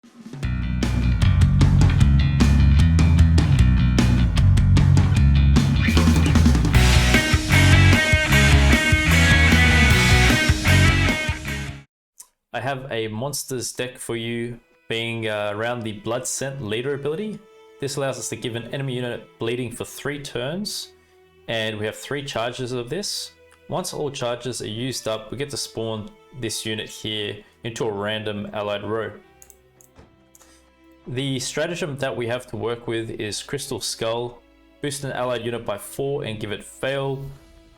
I have a monsters deck for you, being around the Blood Scent Leader ability. This allows us to give an enemy unit bleeding for 3 turns, and we have 3 charges of this. Once all charges are used up, we get to spawn this unit here into a random allied row. The stratagem that we have to work with is Crystal Skull. Boost an allied unit by 4 and give it fail.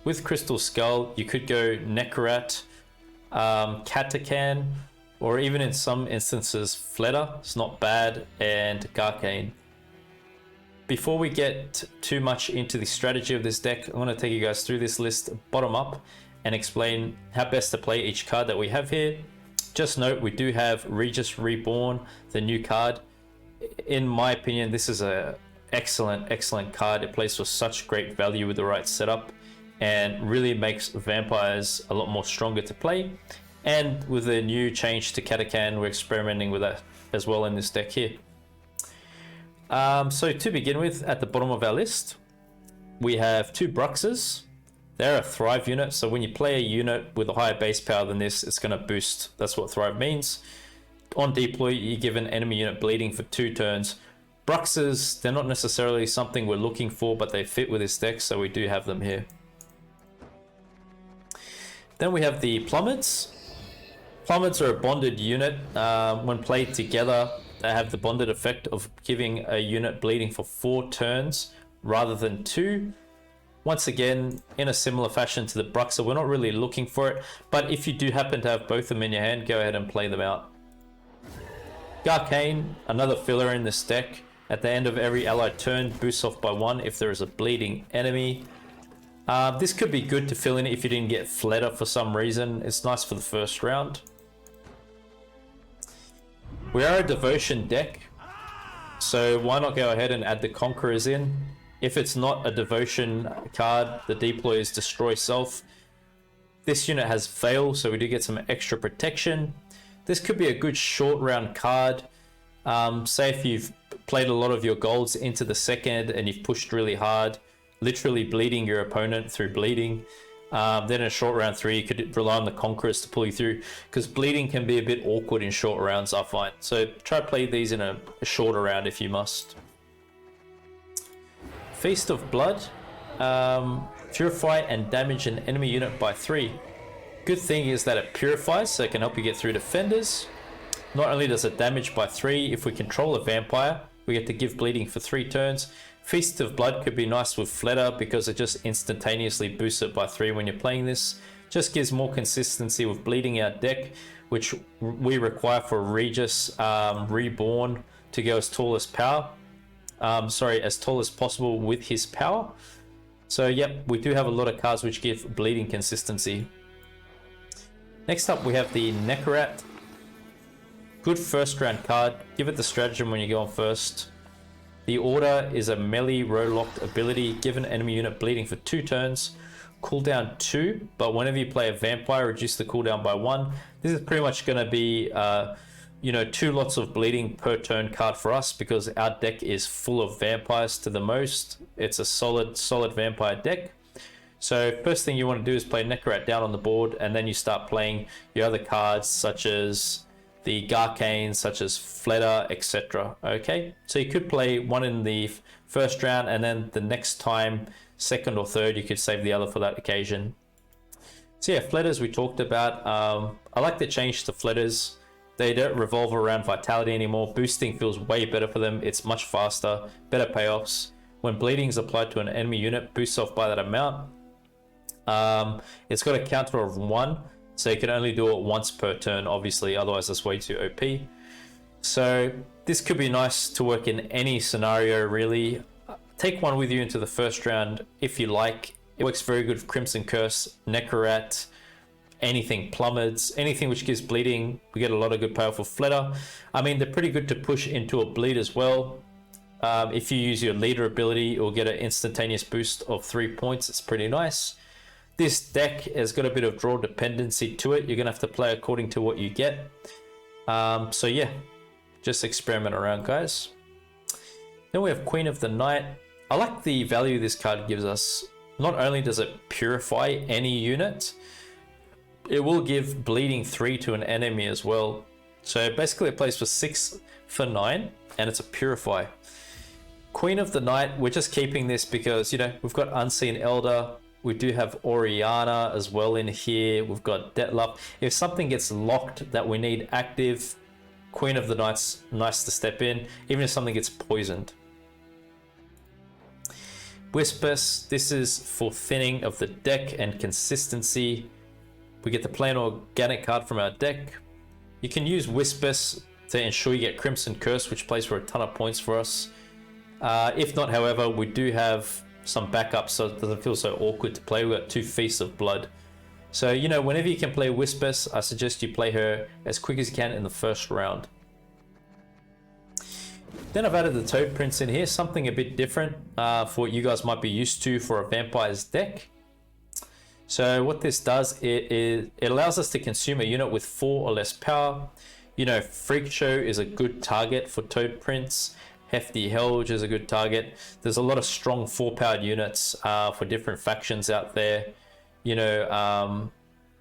With Crystal Skull, you could go Nilfgaard, Katakan, or even in some instances Fleta. It's not bad, and Garcane. Before we get too much into the strategy of this deck, I'm going to take you guys through this list bottom up and explain how best to play each card that we have here. Just note, we do have Regis Reborn, the new card. In my opinion, this is a excellent card. It plays for such great value with the right setup, and really makes vampires a lot more stronger to play. And with the new change to Katakan, we're experimenting with that as well in this deck here. So to begin with, at the bottom of our list, we have 2 Bruxes. They're a Thrive unit, so when you play a unit with a higher base power than this, it's going to boost. That's what Thrive means. On deploy, you give an enemy unit bleeding for 2 turns. Bruxes, they're not necessarily something we're looking for, but they fit with this deck, so we do have them here. Then we have the Plummets. Plummets are a bonded unit. When played together, they have the bonded effect of giving a unit bleeding for 4 turns rather than 2. Once again, in a similar fashion to the Bruxa, we're not really looking for it, but if you do happen to have both of them in your hand, go ahead and play them out. Garcane, another filler in this deck. At the end of every allied turn, boosts off by 1 if there is a bleeding enemy. This could be good to fill in if you didn't get Fleta for some reason. It's nice for the first round. We are a devotion deck, so why not go ahead and add the Conquerors in? If it's not a devotion card, the deploy is destroy self. This unit has fail, so we do get some extra protection. This could be a good short round card. Say if you've played a lot of your golds into the second and you've pushed really hard, literally bleeding your opponent through bleeding. Then in a short round 3, you could rely on the Conquerors to pull you through, because bleeding can be a bit awkward in short rounds, I find. So try to play these in a shorter round if you must. Feast of Blood. Purify and damage an enemy unit by 3. Good thing is that it purifies, so it can help you get through defenders. Not only does it damage by 3, if we control a vampire, we get to give bleeding for 3 turns. Feast of Blood could be nice with Fleta because it just instantaneously boosts it by 3 when you're playing this. Just gives more consistency with bleeding our deck, which we require for Regis Reborn to go as tall as as tall as possible with his power. So yep, we do have a lot of cards which give bleeding consistency. Next up, we have the Nilfgaard. Good first round card. Give it the stratagem when you go on first. The Order is a melee row locked ability. Give an enemy unit bleeding for 2 turns. Cooldown 2, but whenever you play a vampire, reduce the cooldown by 1. This is pretty much going to be 2 lots of bleeding per turn card for us, because our deck is full of vampires to the most. It's a solid vampire deck. So first thing you want to do is play Nilfgaard down on the board, and then you start playing your other cards such as the Garcane, such as Fleta, etc. Okay, so you could play one in the first round, and then the next time, second or third, you could save the other for that occasion. So yeah, Fletas we talked about. I like the change to Fletas. They don't revolve around vitality anymore. Boosting feels way better for them. It's much faster, better payoffs. When bleeding is applied to an enemy unit, boosts off by that amount. It's got a counter of 1. So you can only do it once per turn, obviously, otherwise that's way too OP. So this could be nice to work in any scenario, really. Take one with you into the first round if you like. It works very good with Crimson Curse, Nilfgaard, anything, Plummets, anything which gives bleeding. We get a lot of good powerful Fleta. I mean, they're pretty good to push into a bleed as well. If you use your leader ability, you'll get an instantaneous boost of 3 points. It's pretty nice. This deck has got a bit of draw dependency to it. You're going to have to play according to what you get. So yeah, Just experiment around, guys. Then we have Queen of the Night. I like the value this card gives us. Not only does it purify any unit, it will give bleeding 3 to an enemy as well. So basically it plays for 6 for 9, and it's a purify. Queen of the Night, we're just keeping this because, you know, we've got Unseen Elder. We do have Oriana as well in here. We've got Detlef. If something gets locked that we need active, Queen of the Night's nice to step in, even if something gets poisoned. Whispers, this is for thinning of the deck and consistency. We get to play an organic card from our deck. You can use Whispers to ensure you get Crimson Curse, which plays for a ton of points for us. If not, however, we do have some backups, so it doesn't feel so awkward to play. We've got 2 Feasts of Blood. So, you know, whenever you can play Whispers, I suggest you play her as quick as you can in the first round. Then I've added the Toad Prince in here, something a bit different for what you guys might be used to for a Vampire's deck. So what this does, it allows us to consume a unit with 4 or less power. You know, Freak Show is a good target for Toad Prince. Hefty Helge is a good target. There's a lot of strong 4-powered units for different factions out there. You know,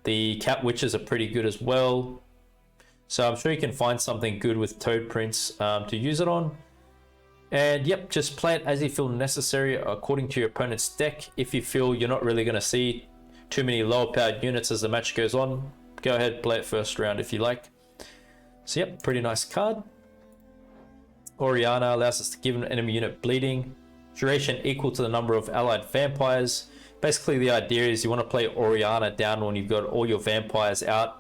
the Cat Witches are pretty good as well. So I'm sure you can find something good with Toad Prince to use it on. And yep, just play it as you feel necessary according to your opponent's deck. If you feel you're not really going to see too many lower powered units as the match goes on, go ahead, play it first round if you like. So yep, pretty nice card. Oriana allows us to give an enemy unit bleeding. Duration equal to the number of allied vampires. Basically the idea is you want to play Oriana down when you've got all your vampires out.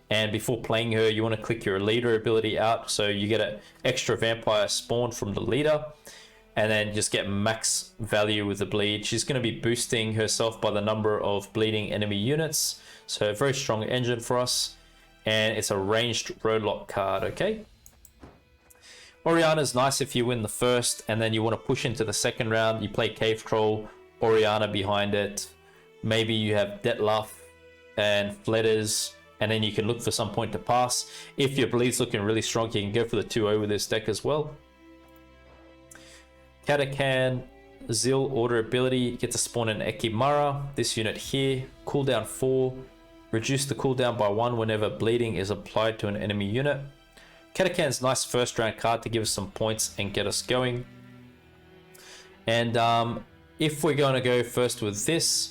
And before playing her, you want to click your leader ability out, so you get an extra vampire spawn from the leader, and then just get max value with the bleed. She's going to be boosting herself by the number of bleeding enemy units, so a very strong engine for us, and it's a ranged roadlock card, okay? Oriana's nice if you win the first, and then you want to push into the second round. You play Cave Troll, Oriana behind it, maybe you have Detlef and Fletters, and then you can look for some point to pass. If your bleed's looking really strong, you can go for the 2-0 with this deck as well. Katakan, Zil order ability, you get to spawn an Ekimara. This unit here, cooldown 4, reduce the cooldown by 1 whenever bleeding is applied to an enemy unit. Katakan's nice first round card to give us some points and get us going. And if we're going to go first with this,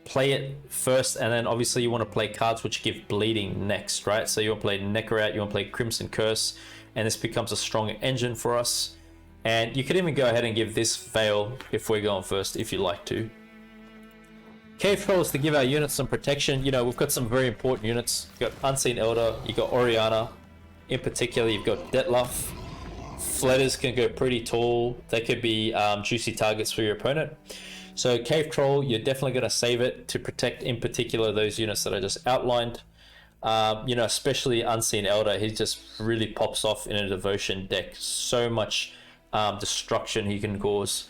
play it first, and then obviously you want to play cards which give bleeding next, right? So you want to play Necrorat, you want to play Crimson Curse, and this becomes a strong engine for us. And you could even go ahead and give this Veil if we're going first, if you like to. Cave Troll is to give our units some protection. You know, we've got some very important units. You've got Unseen Elder, you've got Oriana. In particular, you've got Detlef. Fletters can go pretty tall. They could be juicy targets for your opponent. So Cave Troll, you're definitely going to save it to protect, in particular, those units that I just outlined. You know, especially Unseen Elder, he just really pops off in a Devotion deck. So much destruction he can cause.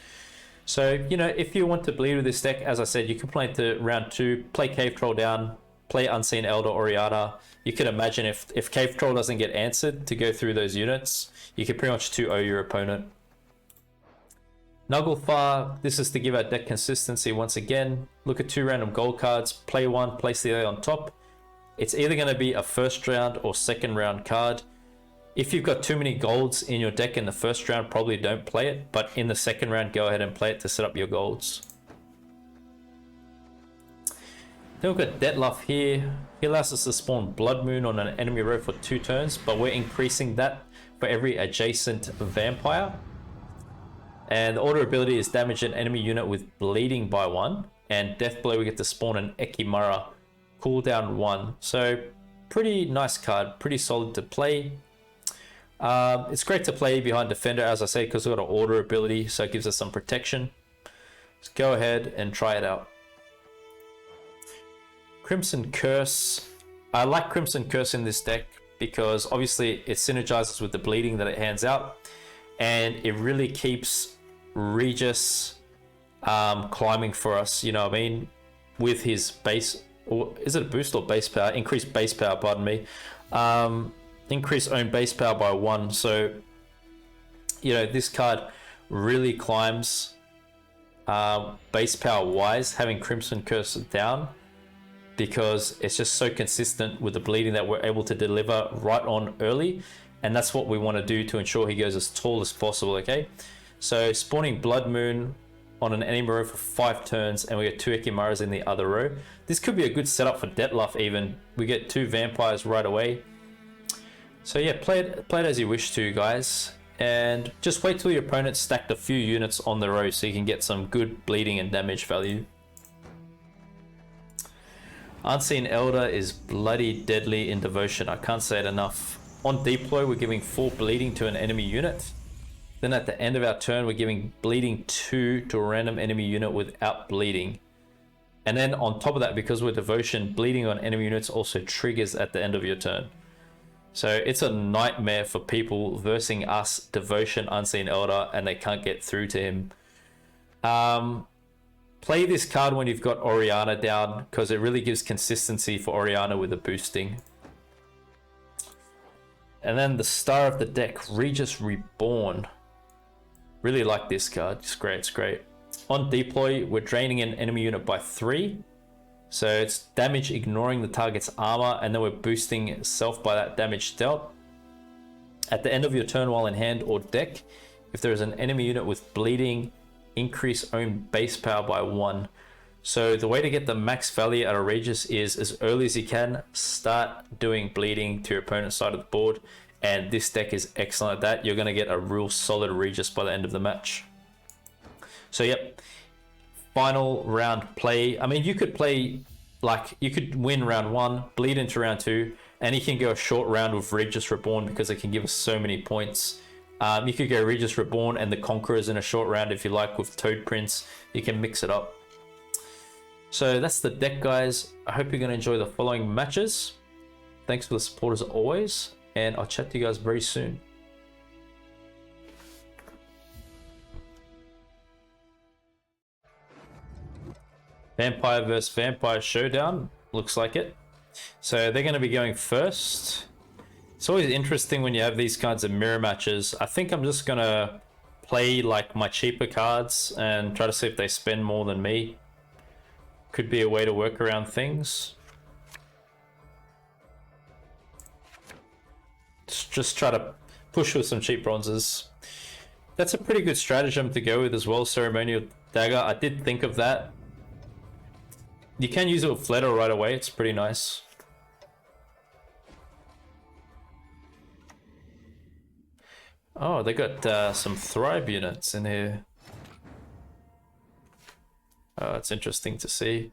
So, you know, if you want to bleed with this deck, as I said, you can play into round 2, play Cave Troll down, play Unseen Elder, Oriana. You can imagine if Cave Troll doesn't get answered to go through those units, you can pretty much 2-0 your opponent. Nilfgaard, this is to give our deck consistency once again. Look at 2 random gold cards, play 1, place the other on top. It's either going to be a first round or second round card. If you've got too many golds in your deck in the first round, probably don't play it, but in the second round, go ahead and play it to set up your golds. Then we've got Detlef here. He allows us to spawn Blood Moon on an enemy row for 2 turns, but we're increasing that for every adjacent vampire. And the order ability is damage an enemy unit with bleeding by 1. And Deathblow, we get to spawn an Ekimara, cooldown 1. So pretty nice card, pretty solid to play. It's great to play behind Defender, as I say, because we've got an order ability, so it gives us some protection. Let's go ahead and try it out. Crimson Curse. I like Crimson Curse in this deck because obviously it synergizes with the bleeding that it hands out, and it really keeps Regis climbing for us, you know what I mean, with his base, or is it a boost or base power? Increased base power, pardon me. increase own base power by 1. So, you know, this card really climbs base power wise, having Crimson Curse down, because it's just so consistent with the bleeding that we're able to deliver right on early. And that's what we want to do to ensure he goes as tall as possible, okay? So spawning Blood Moon on an enemy row for 5 turns, and we get 2 Ekimaras in the other row. This could be a good setup for Dettlaff even. We get 2 vampires right away. So yeah, play it as you wish to, guys. And just wait till your opponent stacked a few units on the row so you can get some good bleeding and damage value. Unseen Elder is bloody deadly in Devotion. I can't say it enough. On deploy, we're giving 4 bleeding to an enemy unit. Then at the end of our turn, we're giving bleeding 2 to a random enemy unit without bleeding. And then on top of that, because we're Devotion, bleeding on enemy units also triggers at the end of your turn. So it's a nightmare for people versing us, Devotion, Unseen Elder, and they can't get through to him. Play this card when you've got Oriana down, because it really gives consistency for Oriana with the boosting. And then the star of the deck, Regis Reborn. Really like this card. It's great, it's great. On deploy, we're draining an enemy unit by 3. So it's damage ignoring the target's armor, and then we're boosting self by that damage dealt. At the end of your turn while in hand or deck, if there is an enemy unit with bleeding, increase own base power by 1. So the way to get the max value out of Regis is, as early as you can, start doing bleeding to your opponent's side of the board. And this deck is excellent at that. You're going to get a real solid Regis by the end of the match. So yep, final round play. I mean, you could play, like, you could win round 1, bleed into round 2, and you can go a short round with Regis Reborn because it can give us so many points. You could go Regis Reborn and the Conquerors in a short round if you like, with Toad Prince. You can mix it up. So that's the deck, guys. I hope you're going to enjoy the following matches. Thanks for the support as always, and I'll chat to you guys very soon. Vampire versus Vampire Showdown, looks like it. So they're going to be going first. It's always interesting when you have these kinds of mirror matches. I think I'm just going to play like my cheaper cards and try to see if they spend more than me. Could be a way to work around things. Just try to push with some cheap bronzes. That's a pretty good stratagem to go with as well, Ceremonial Dagger. I did think of that. You can use it with Fledder right away, it's pretty nice. Oh, they got some Thrive units in here. Oh, it's interesting to see.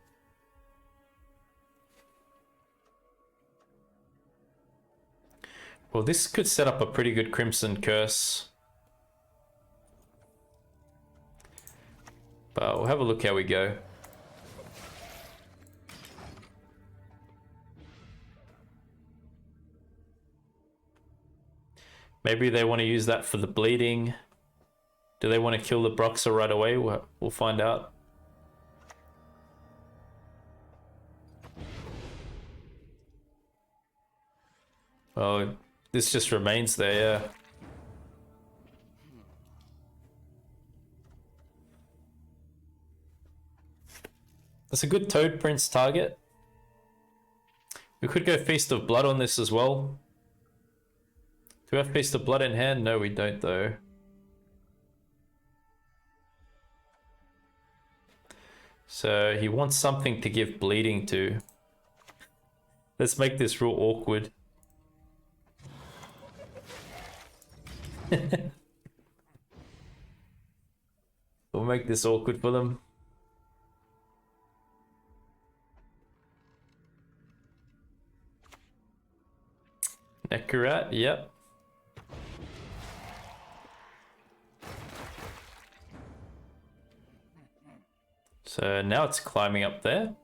Well, this could set up a pretty good Crimson Curse. But we'll have a look how we go. Maybe they want to use that for the bleeding. Do they want to kill the Broxer right away? We'll find out. Oh, this just remains there, yeah. That's a good Toad Prince target. We could go Feast of Blood on this as well. Do we have Feast of Blood in hand? No, we don't though. So he wants something to give bleeding to. Let's make this real awkward. We'll make this awkward for them. Nilfgaard, yep. So now it's climbing up there.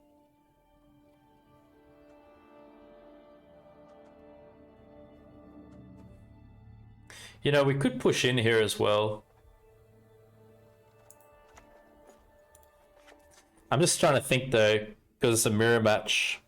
You know, we could push in here as well. I'm just trying to think though, because it's a mirror match.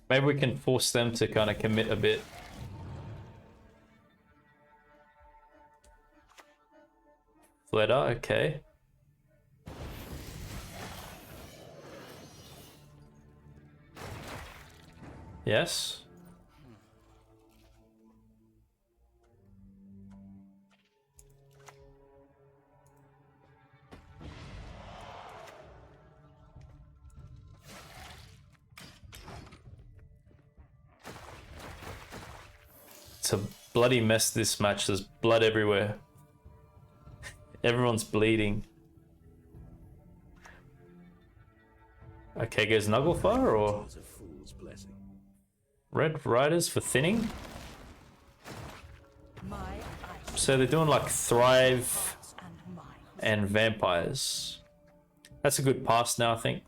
Maybe we can force them to kind of commit a bit. Fleta, okay. Yes. It's a bloody mess, this match. There's blood everywhere. Everyone's bleeding. Okay, goes Nugglefire or Red Riders for thinning. So they're doing like Thrive and Vampires. That's a good pass now, I think.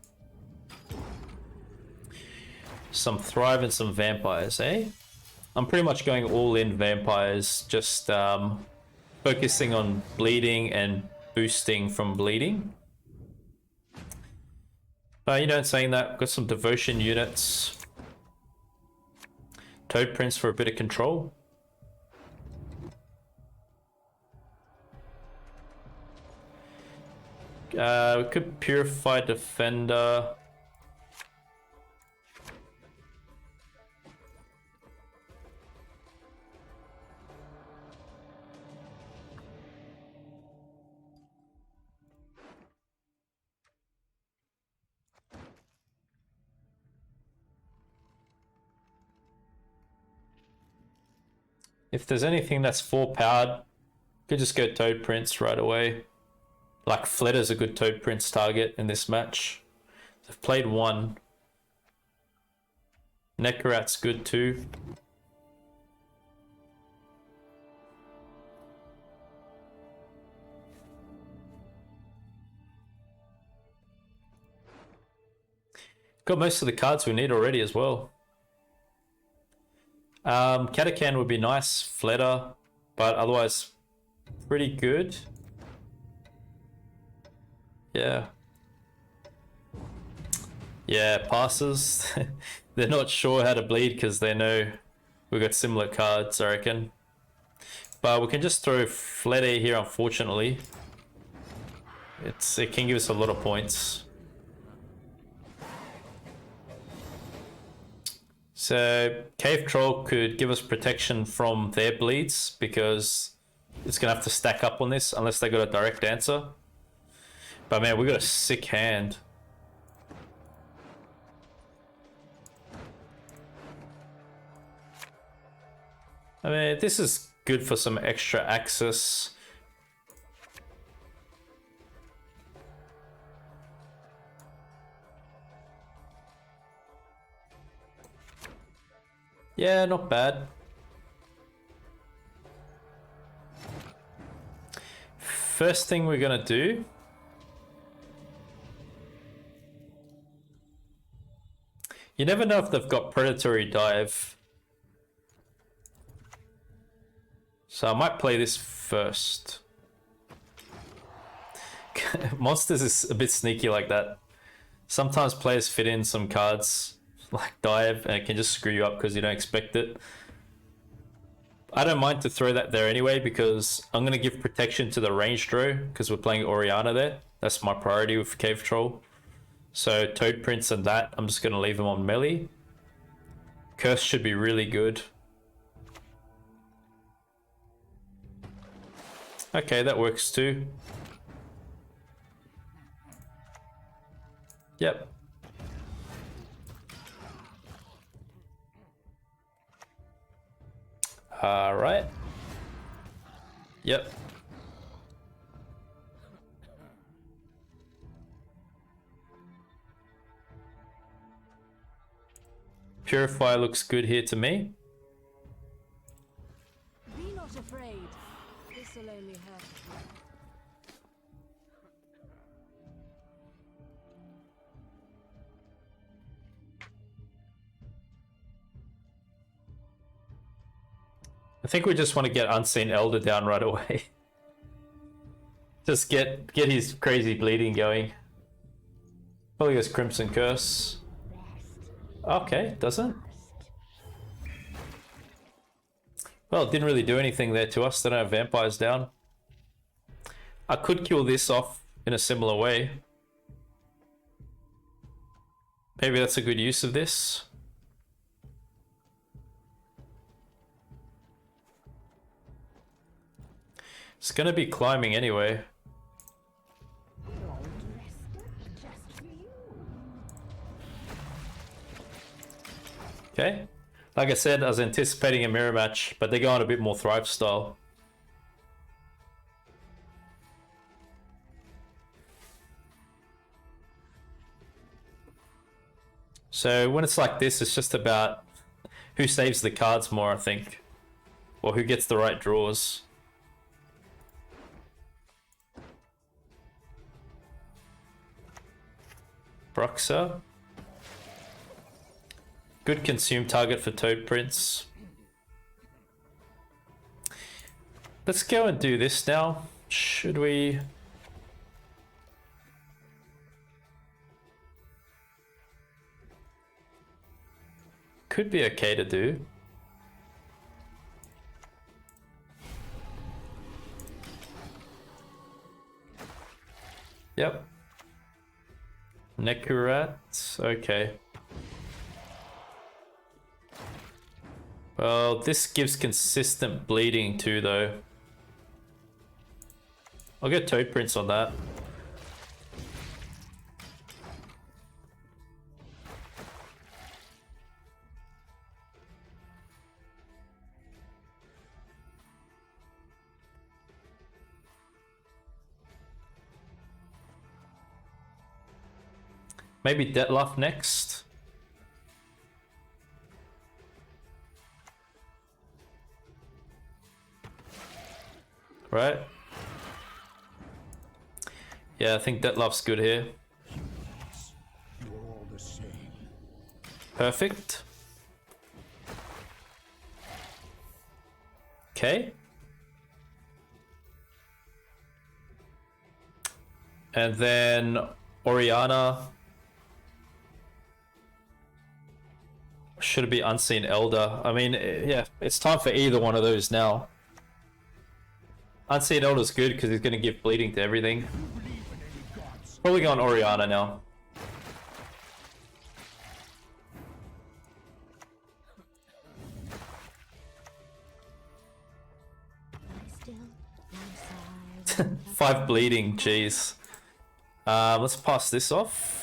Some Thrive and some Vampires, eh? I'm pretty much going all in Vampires, just focusing on bleeding and boosting from bleeding. But you know, saying that, got some Devotion units. Toad Prince for a bit of control. We could Purify Defender. If there's anything that's 4 powered, could just go Toad Prince right away. Like Fleta's a good Toad Prince target in this match. They've played 1. Neckarat's good too. Got most of the cards we need already as well. Katakan would be nice, Fleta, but otherwise pretty good. Yeah. Yeah, passes. They're not sure how to bleed because they know we've got similar cards, I reckon. But we can just throw Fleta here, unfortunately. It can give us a lot of points. So Cave Troll could give us protection from their bleeds because it's gonna have to stack up on this unless they got a direct answer. But man, we got a sick hand. I mean, this is good for some extra access. Yeah, not bad. First thing we're gonna do, you never know if they've got Predatory Dive. So I might play this first. Monsters is a bit sneaky like that. Sometimes players fit in some cards like Dive and it can just screw you up because you don't expect it. I don't mind to throw that there anyway because I'm going to give protection to the ranged row because we're playing Oriana there. That's my priority with Cave Troll. So Toad Prince and that, I'm just going to leave him on melee. Curse should be really good. Okay, that works too. Yep. All right. Yep. Purify looks good here to me. Be not afraid. This'll only hurt. I think we just want to get Unseen Elder down right away. Just get his crazy bleeding going. Probably goes Crimson Curse. Okay, doesn't. Well, it didn't really do anything there to us. They don't have vampires down. I could kill this off in a similar way. Maybe that's a good use of this. It's gonna be climbing anyway. Okay. Like I said, I was anticipating a mirror match, but they're going a bit more Thrive style. So when it's like this, it's just about who saves the cards more, I think. Or who gets the right draws. Broxa. Good consume target for Toad Prince. Let's go and do this now. Should we? Could be okay to do. Yep. Nekurat. Okay. Well, this gives consistent bleeding too, though. I'll get Toad Prince on that. Maybe Detlef next. Right? Yeah, I think Detlef's good here. Perfect. Okay. And then Oriana. Should it be Unseen Elder? I mean, yeah, it's time for either one of those now. Unseen Elder's good because he's going to give bleeding to everything. Probably going Oriana now. Five bleeding, jeez. Let's pass this off.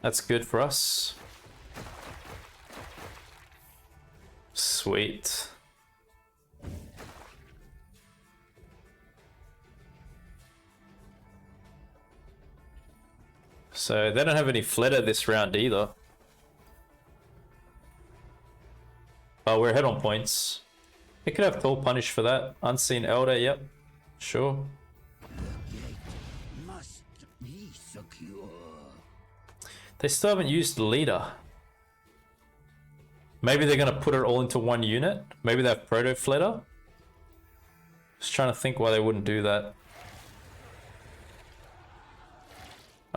That's good for us. Sweet. So they don't have any flitter this round either. Oh, we're ahead on points. They could have Tall Punish for that. Unseen Elder, yep. Sure. Must be secure. They still haven't used the leader. Maybe they're going to put it all into one unit. Maybe they have Proto Flitter. Just trying to think why they wouldn't do that.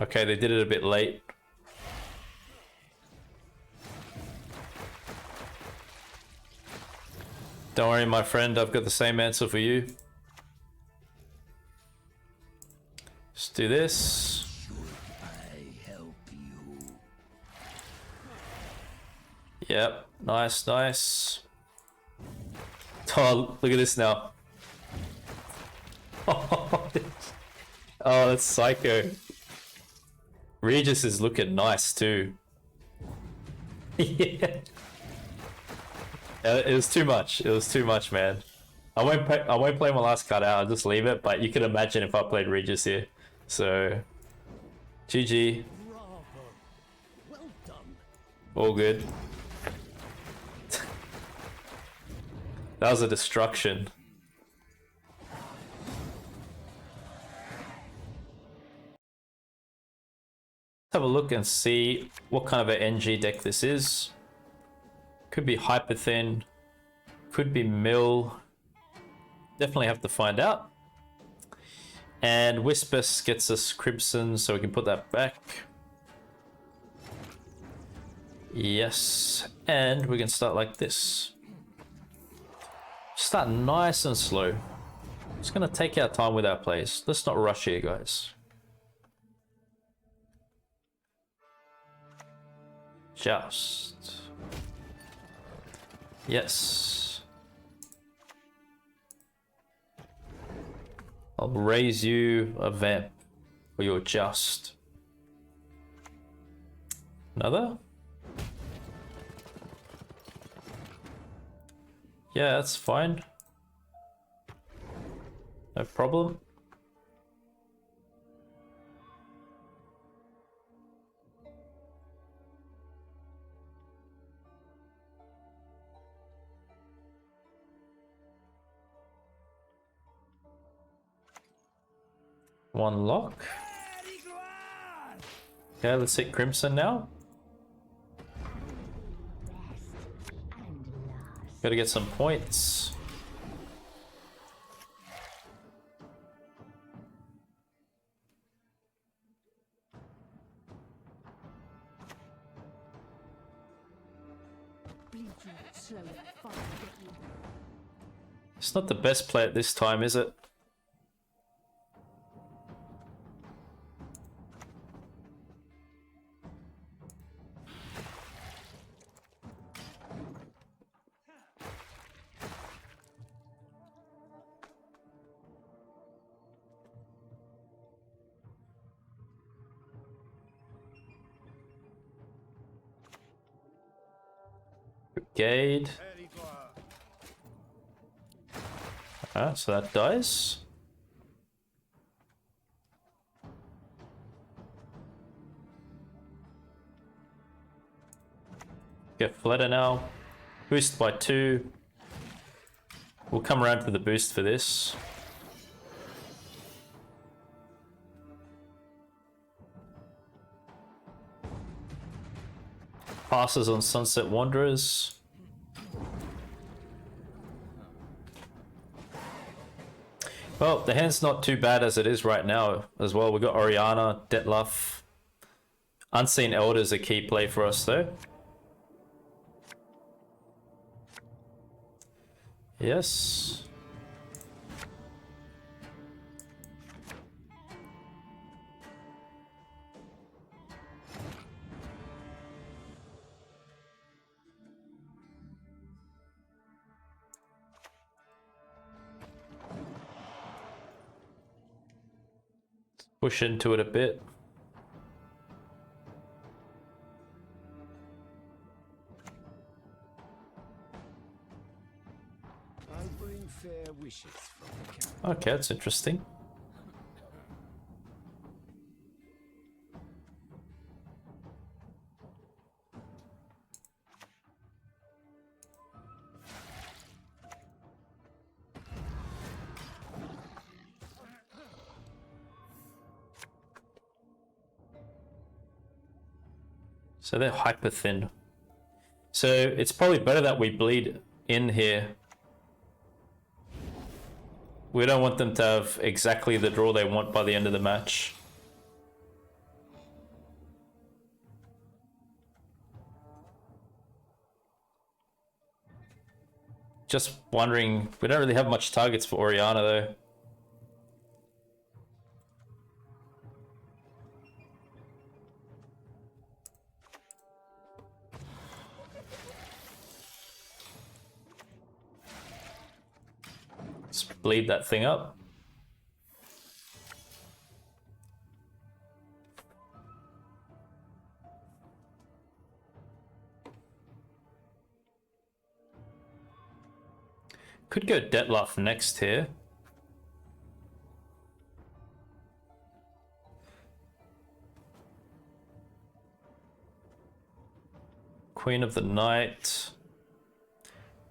Okay, they did it a bit late. Don't worry, my friend, I've got the same answer for you. Let's do this. Yep, nice, nice. Oh, look at this now. Oh, that's psycho. Regis is looking nice too. Yeah. It was too much. It was too much, man. I won't play my last card out. I'll just leave it. But you can imagine if I played Regis here. So, GG. Well done. All good. That was a destruction. Let's have a look and see what kind of an NG deck this is. Could be hyper thin, could be mill. Definitely have to find out. And Whispers gets us Crimson, so we can put that back. Yes, and we can start like this. Start nice and slow. Just gonna take our time with our plays. Let's not rush here, guys. Just. Yes. I'll raise you a vamp for your just. Another? Yeah, that's fine. No problem. One lock. Okay, let's hit Crimson now. Gotta get some points. It's not the best play at this time, is it? Brigade. So that dies. Get Flatter now. Boost by 2. We'll come around to the boost for this. Passes on Sunset Wanderers. Well, the hand's not too bad as it is right now as well. We've got Oriana, Detlef. Unseen Elder is a key play for us though. Yes. Push into it a bit. I bring fair wishes from the camp. Okay, that's interesting. So they're hyper thin. So it's probably better that we bleed in here. We don't want them to have exactly the draw they want by the end of the match. Just wondering, we don't really have much targets for Oriana though. Let's bleed that thing up. Could go Detlef next here. Queen of the Night.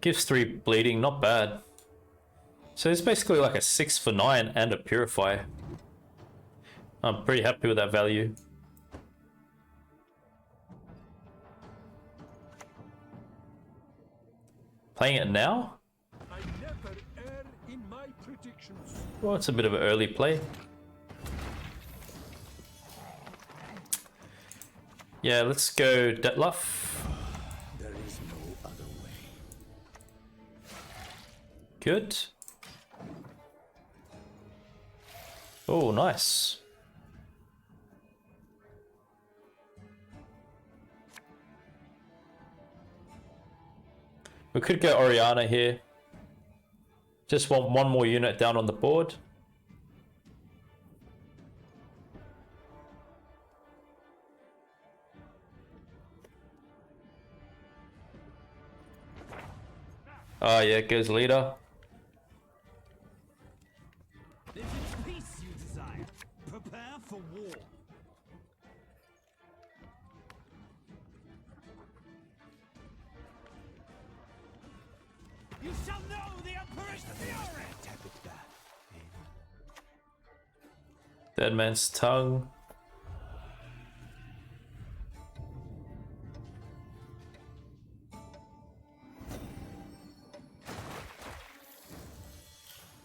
Gives 3 bleeding, not bad. So it's basically like a 6 for 9 and a Purify. I'm pretty happy with that value. Playing it now? I never err in my predictions. Well, it's a bit of an early play. Yeah, let's go Detlef. There is no other way. Good. Oh, nice. We could go Oriana here. Just want one more unit down on the board. Oh yeah, goes leader. If it's peace you desire, prepare for war. You shall know the Emperor's fury! Tap it back. Dead man's tongue.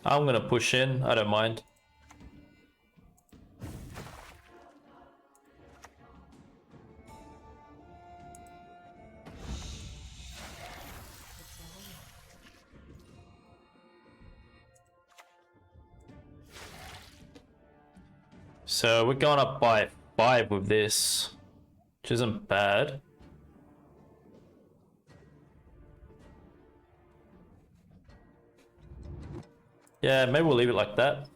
I'm gonna push in, I don't mind. So we're going up by 5 with this, which isn't bad. Yeah, maybe we'll leave it like that.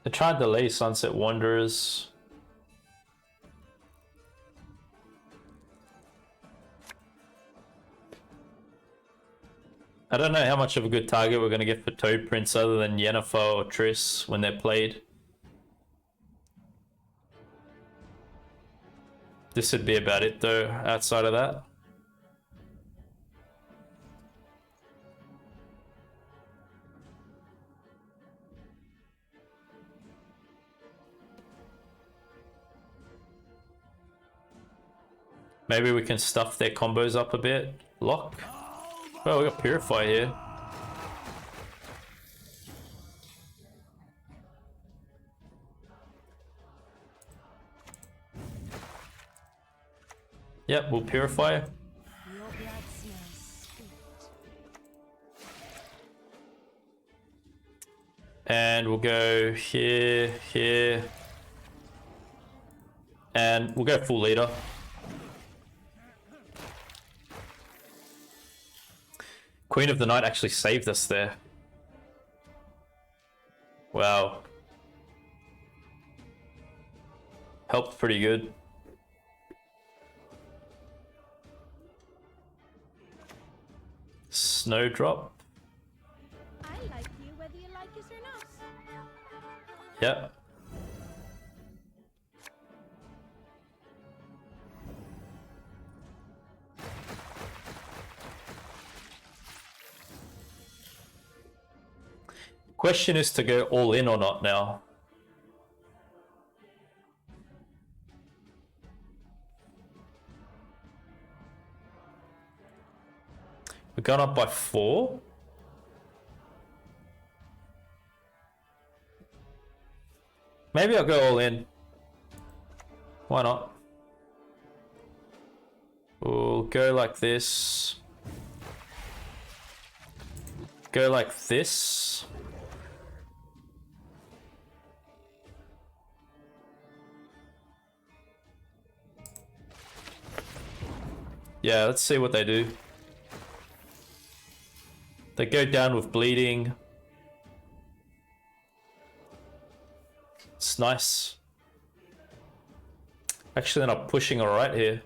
They tried to delay Sunset Wanderers. I don't know how much of a good target we're going to get for Toad Prince other than Yennefer or Triss when they're played. This would be about it though, outside of that. Maybe we can stuff their combos up a bit. Lock. Oh, we got Purify here. Yep, we'll Purify. Your blood smells sweet. And we'll go here, here. And we'll go full leader. Queen of the Night actually saved us there. Wow. Helped pretty good. Snowdrop. I like you whether you like us or not. Yep. Question is to go all in or not now. We've gone up by 4. Maybe I'll go all in. Why not? We'll go like this. Go like this. Yeah, let's see what they do. They go down with bleeding. It's nice. Actually, they're not pushing alright here.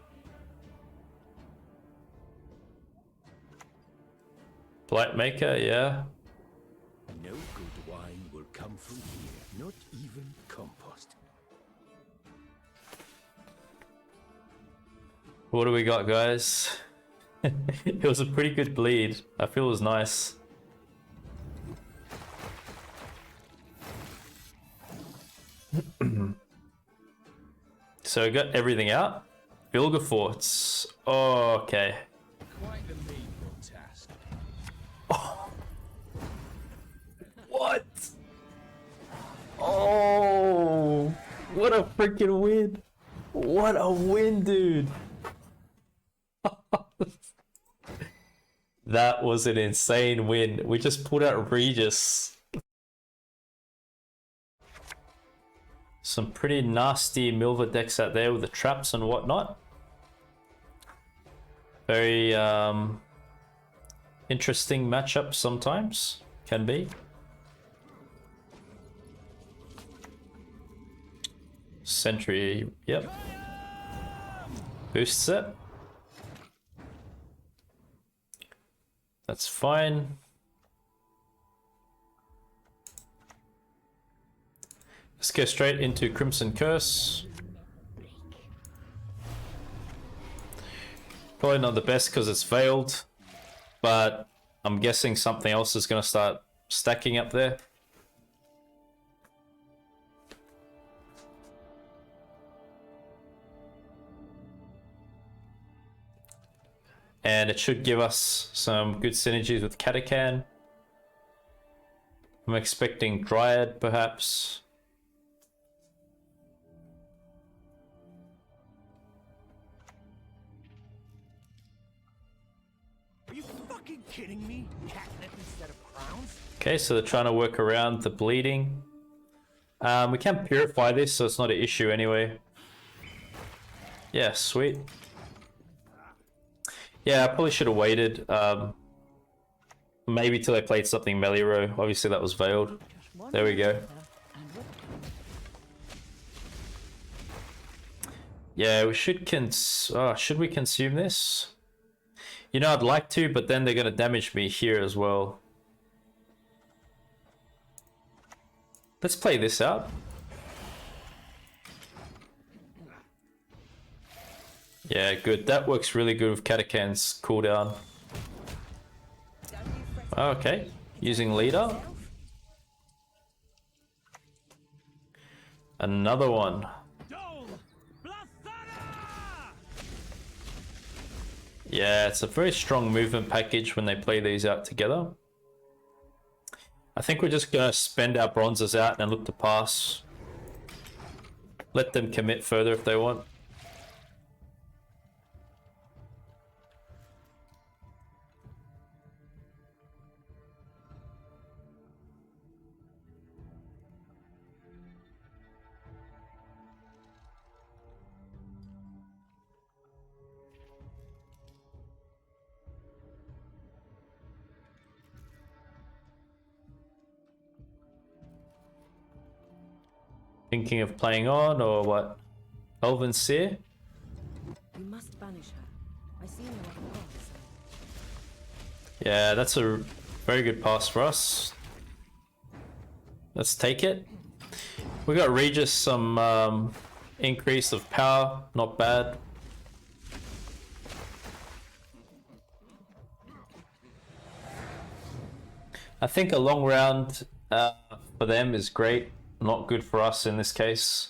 Blightmaker, yeah. No good wine will come from here, not even compost. What do we got, guys? It was a pretty good bleed. I feel it was nice. So we got everything out. Vilgefortz. Oh, okay. Quite the meat. What? Oh, what a freaking win. What a win, dude. That was an insane win. We just pulled out Regis. Some pretty nasty Milva decks out there with the traps and whatnot. Very interesting matchup sometimes. Can be. Sentry, yep. Boosts it. That's fine. Let's go straight into Crimson Curse. Probably not the best because it's veiled, but I'm guessing something else is going to start stacking up there. And it should give us some good synergies with Katakan. I'm expecting Dryad, perhaps. Are you fucking kidding me? Catnip instead of crowns? Okay, so they're trying to work around the bleeding. We can purify this, so it's not an issue anyway. Yeah, sweet. Yeah, I probably should have waited. Maybe till I played something Meliro. Obviously that was veiled. There we go. Yeah, we should should we consume this? You know, I'd like to, but then they're going to damage me here as well. Let's play this out. Yeah, good. That works really good with Katakan's cooldown. Okay, using leader. Another one. Yeah, it's a very strong movement package when they play these out together. I think we're just going to spend our bronzes out and look to pass. Let them commit further if they want. Thinking of playing on or what? Elven Seer? You must banish her. I see no other path. Yeah, that's a very good pass for us. Let's take it. We got Regis some increase of power, not bad. I think a long round for them is great. Not good for us in this case.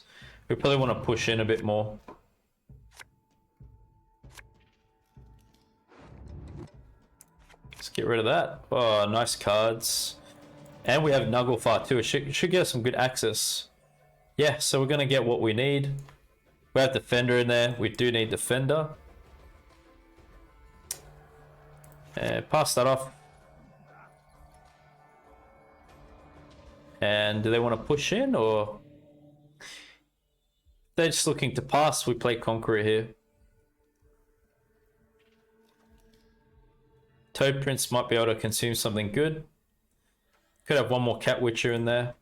We probably want to push in a bit more. Let's get rid of that. Oh, nice cards. And we have Nilfgaard too. It should get us some good access. Yeah, so we're going to get what we need. We have Defender in there. We do need Defender. Pass that off. And do they want to push in, or they're just looking to pass? We play Conqueror here. Toad Prince might be able to consume something good. Could have one more Cat Witcher in there.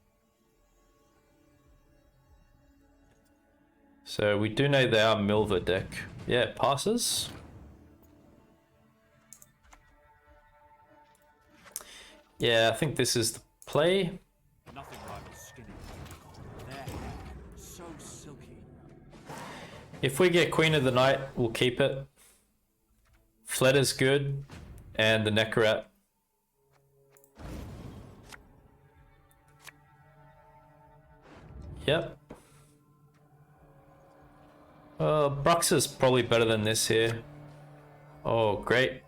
So we do know they are Milva deck. Yeah, it passes. Yeah, I think this is the play. Nothing rivals skinny. Their hair, so silky. If we get Queen of the Night, we'll keep it. Fleta's good. And the Necrorat. Yep. Brux is probably better than this here. Oh, great.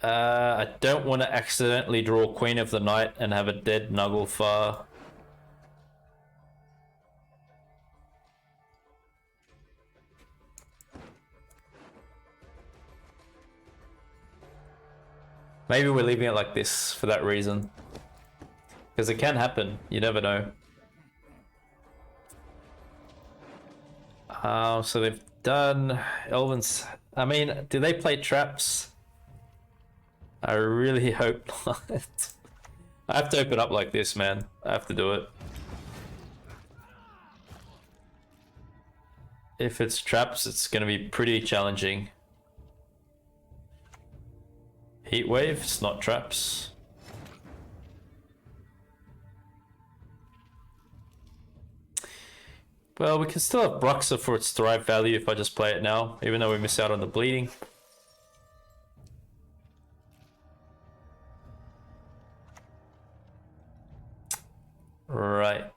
I don't want to accidentally draw Queen of the Night and have a dead Nugglefar. Maybe we're leaving it like this for that reason. Because it can happen, you never know. So they've done Elven's. I mean, do they play traps? I really hope not. I have to open up like this, man. I have to do it. If it's traps, it's gonna be pretty challenging. Heat wave, it's not traps. Well, we can still have Bruxa for its thrive value if I just play it now, even though we miss out on the bleeding. Right.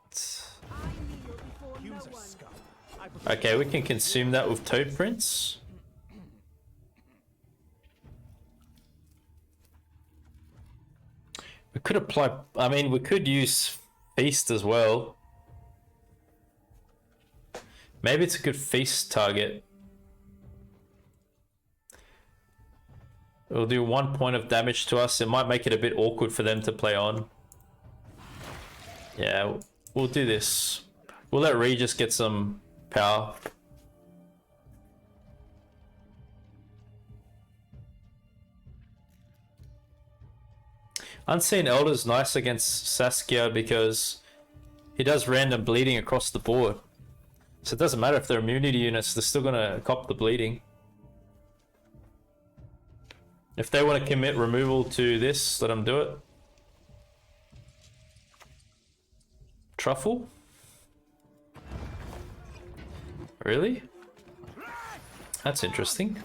Okay, we can consume that with Toad Prince. We could apply, I mean, we could use Feast as well. Maybe it's a good feast target. It'll do 1 point of damage to us. It might make it a bit awkward for them to play on. Yeah, we'll do this. We'll let Regis get some power. Unseen Elder is nice against Scoia'tael because he does random bleeding across the board. So it doesn't matter if they're immunity units, they're still gonna cop the bleeding. If they want to commit removal to this, let them do it. Truffle? Really? That's interesting.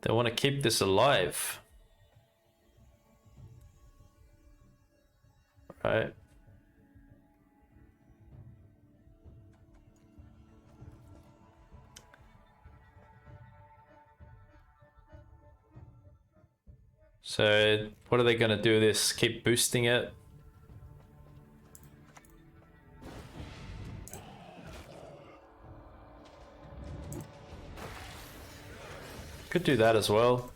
They want to keep this alive. Right. So what are they going to do this? Keep boosting it? Could do that as well.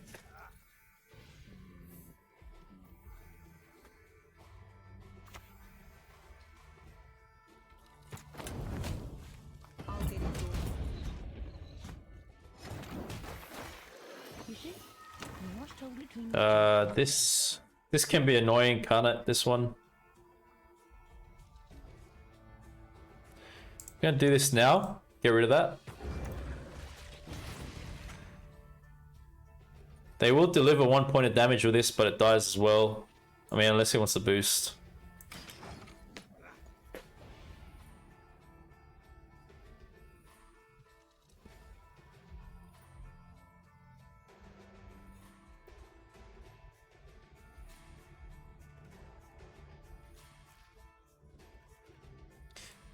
This can be annoying, can't it? This one. I'm gonna do this now. Get rid of that. They will deliver 1 point of damage with this, but it dies as well. I mean, unless he wants to boost.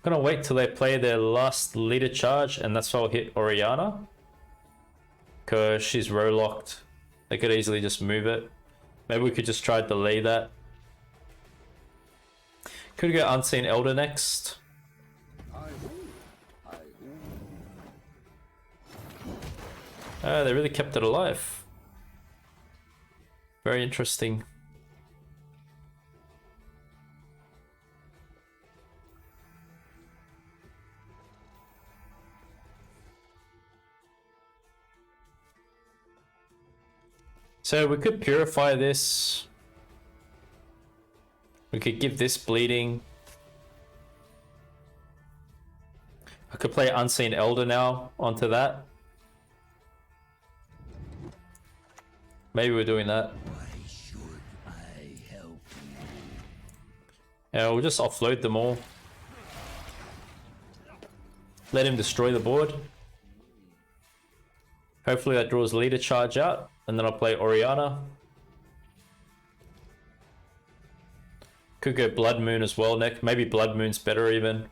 I'm gonna wait till they play their last leader charge, and that's why I'll hit Oriana. Because she's row locked. They could easily just move it. Maybe we could just try to delay that. Could go Unseen Elder next. They really kept it alive. Very interesting. So we could purify this. We could give this bleeding. I could play Unseen Elder now onto that. Maybe we're doing that. Why should I help you? Yeah, we'll just offload them all. Let him destroy the board. Hopefully that draws leader charge out. And then I'll play Oriana. Could go Blood Moon as well next. Maybe Blood Moon's better even.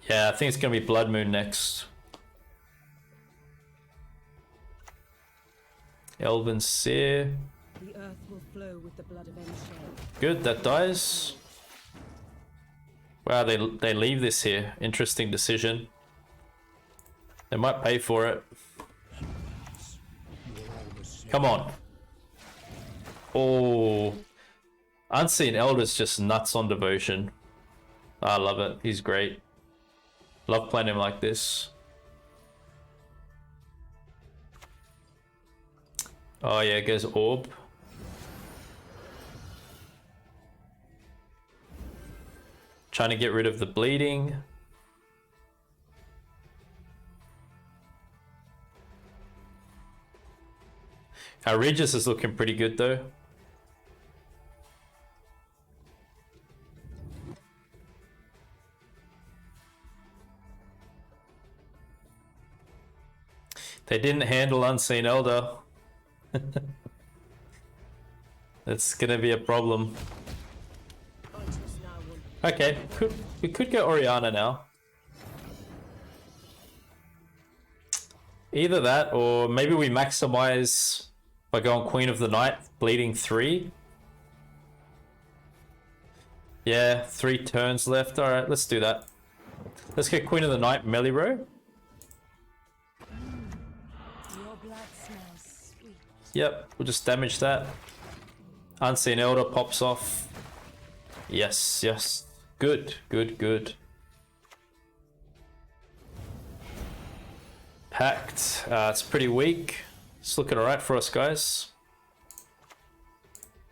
Yeah, I think it's gonna be Blood Moon next. Elven Seer. The earth will flow with the blood of Enshale. Good, that dies. Wow, they leave this here. Interesting decision. They might pay for it. Come on. Oh. Unseen Elder's just nuts on devotion. I love it. He's great. Love playing him like this. Oh yeah, goes Orb. Trying to get rid of the bleeding. Our Regis is looking pretty good though. They didn't handle Unseen Elder. That's gonna be a problem. Okay, we could go Oriana now. Either that, or maybe we maximize by going Queen of the Night, bleeding 3. Yeah, 3 turns left. Alright, let's do that. Let's get Queen of the Night melee row. Your blood smells sweet. Yep, we'll just damage that. Unseen Elder pops off. Yes, yes. Good, good, good. Pact. It's pretty weak. It's looking alright for us, guys.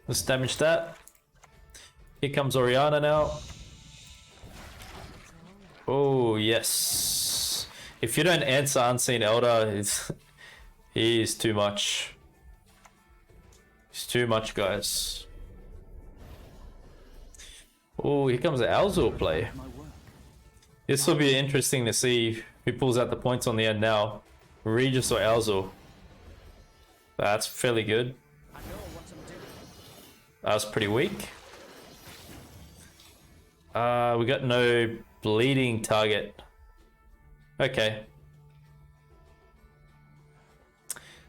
Let's damage that. Here comes Oriana now. Oh, yes. If you don't answer Unseen Elder, he is too much. It's too much, guys. Oh, here comes the Alzur play. This will be interesting to see who pulls out the points on the end now. Regis or Alzur. That's fairly good. That was pretty weak. We got no bleeding target. Okay.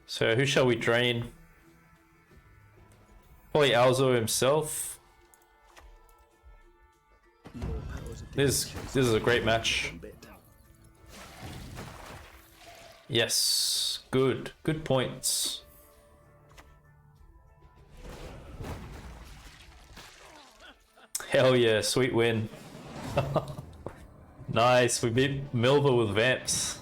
So who shall we drain? Probably Alzur himself. This is a great match. Yes, good points. Hell yeah, sweet win. Nice, we beat Milva with Vamps.